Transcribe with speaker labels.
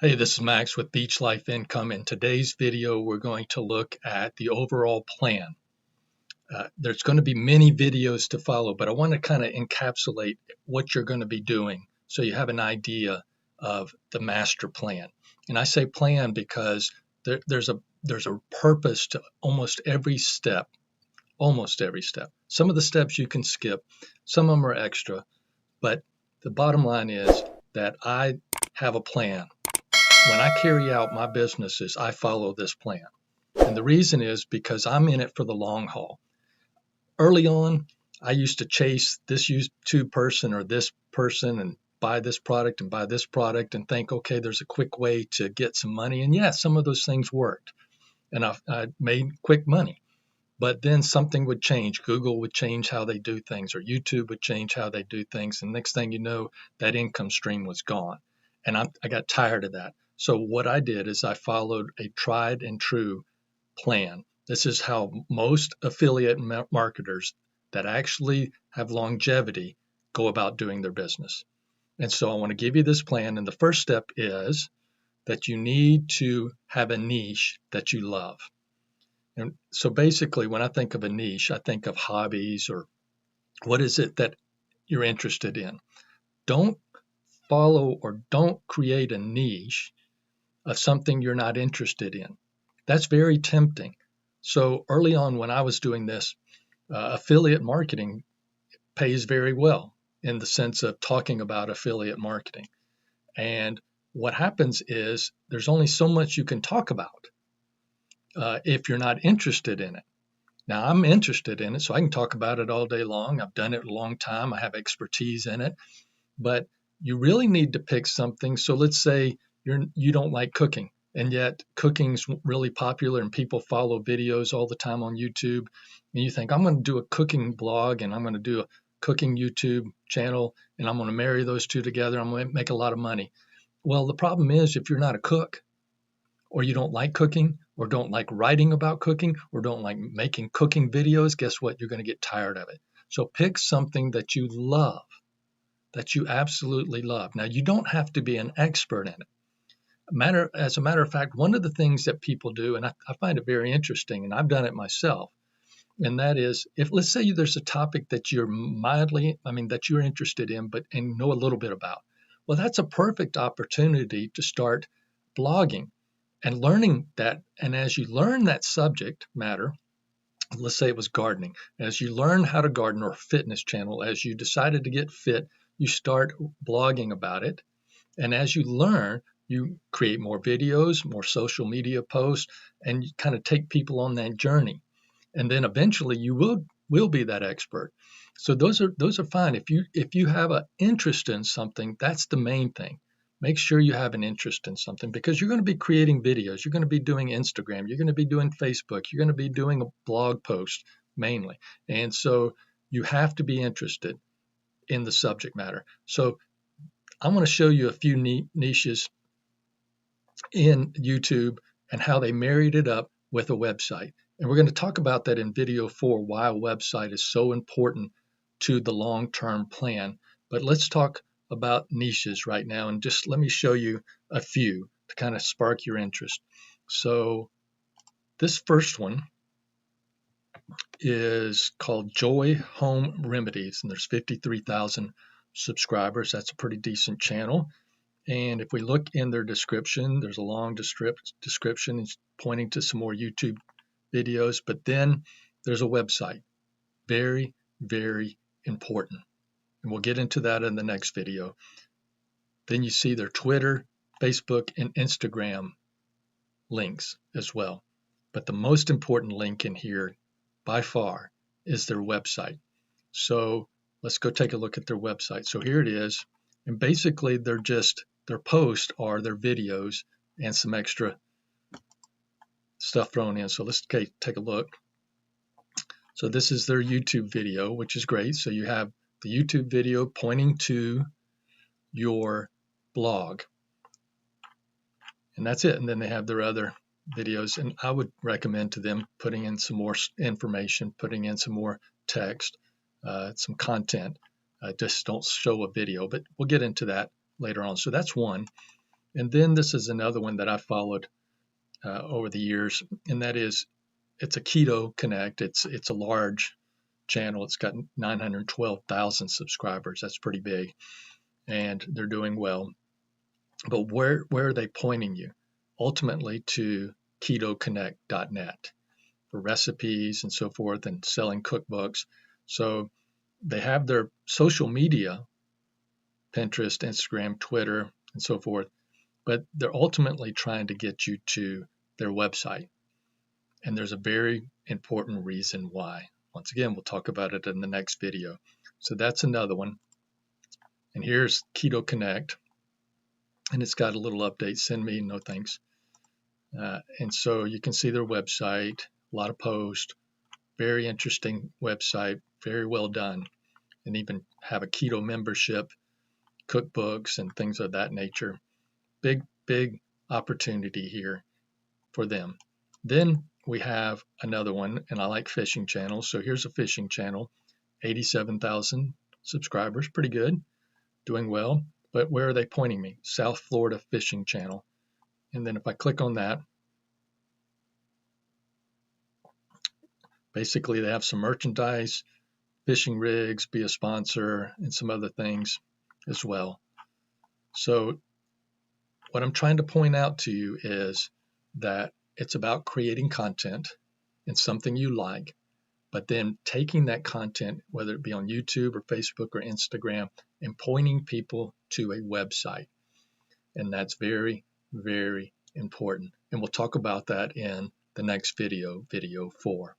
Speaker 1: Hey, this is Max with Beach Life Income. In today's video, we're going to look at the overall plan. There's going to be many videos to follow, but I want to kind of encapsulate what you're going to be doing so you have an idea of the master plan. And I say plan because there's a purpose to almost every step, almost every step. Some of the steps you can skip, some of them are extra, but the bottom line is that I have a plan. When I carry out my businesses, I follow this plan. And the reason is because I'm in it for the long haul. Early on, I used to chase this YouTube person or this person and buy this product and buy this product and think, okay, there's a quick way to get some money. And yes, some of those things worked. And I made quick money. But then something would change. Google would change how they do things, or YouTube would change how they do things. And next thing you know, that income stream was gone. And I got tired of that. So what I did is I followed a tried and true plan. This is how most affiliate marketers that actually have longevity go about doing their business. And so I want to give you this plan. And the first step is that you need to have a niche that you love. And so basically, when I think of a niche, I think of hobbies or what is it that you're interested in. Don't follow or don't create a niche of something you're not interested in. That's very tempting. So early on, when I was doing this, affiliate marketing pays very well in the sense of talking about affiliate marketing. And what happens is there's only so much you can talk about if you're not interested in it. Now, I'm interested in it, so I can talk about it all day long. I've done it a long time. I have expertise in it, but you really need to pick something. So let's say you don't like cooking, and yet cooking's really popular and people follow videos all the time on YouTube. And you think, I'm going to do a cooking blog and I'm going to do a cooking YouTube channel and I'm going to marry those two together. I'm going to make a lot of money. Well, the problem is if you're not a cook, or you don't like cooking, or don't like writing about cooking, or don't like making cooking videos, guess what? You're going to get tired of it. So pick something that you love, that you absolutely love. Now, you don't have to be an expert in it. As a matter of fact, one of the things that people do, and I find it very interesting, and I've done it myself, and that is, if let's say there's a topic that that you're interested in, but and know a little bit about, well, that's a perfect opportunity to start blogging and learning that. And as you learn that subject matter, let's say it was gardening, as you learn how to garden, or fitness channel, as you decided to get fit, you start blogging about it. And as you learn, you create more videos, more social media posts, and you kind of take people on that journey. And then eventually you will be that expert. So those are fine. If you have an interest in something, that's the main thing. Make sure you have an interest in something, because you're going to be creating videos, you're going to be doing Instagram, you're going to be doing Facebook, you're going to be doing a blog post mainly. And so you have to be interested in the subject matter. So I'm going to show you a few niches in YouTube and how they married it up with a website. And we're going to talk about that in video 4, why a website is so important to the long-term plan. But let's talk about niches right now, and just let me show you a few to kind of spark your interest. So this first one is called Joy Home Remedies, and there's 53,000 subscribers. That's a pretty decent channel. And if we look in their description, there's a long description pointing to some more YouTube videos, but then there's a website. Very, very important. And we'll get into that in the next video. Then you see their Twitter, Facebook, and Instagram links as well. But the most important link in here by far is their website. So let's go take a look at their website. So here it is. And basically their posts are their videos and some extra stuff thrown in. So let's take a look. So this is their YouTube video, which is great. So you have the YouTube video pointing to your blog, and that's it. And then they have their other videos, and I would recommend to them putting in some more information, putting in some more text, some content. Just don't show a video, but we'll get into that later on. So that's one. And then this is another one that I followed over the years, and that is it's a Keto Connect. It's a large channel. It's got 912,000 subscribers. That's pretty big, and they're doing well. But where are they pointing you? Ultimately to ketoconnect.net for recipes and so forth, and selling cookbooks. So they have their social media, Pinterest, Instagram, Twitter, and so forth, but they're ultimately trying to get you to their website. And there's a very important reason why. Once again, we'll talk about it in the next video. So that's another one. And here's Keto Connect. And it's got a little update, send me, no thanks. And so you can see their website, a lot of posts, very interesting website, very well done. And even have a keto membership, cookbooks, and things of that nature. Big opportunity here for them. Then we have another one, and I like fishing channels. So here's a fishing channel, 87,000 subscribers, pretty good, doing well. But where are they pointing me? South Florida Fishing Channel. And then if I click on that, basically they have some merchandise, fishing rigs, be a sponsor, and some other things as well. So what I'm trying to point out to you is that it's about creating content and something you like, but then taking that content, whether it be on YouTube or Facebook or Instagram, and pointing people to a website. And that's very, very important. And we'll talk about that in the next video, video 4.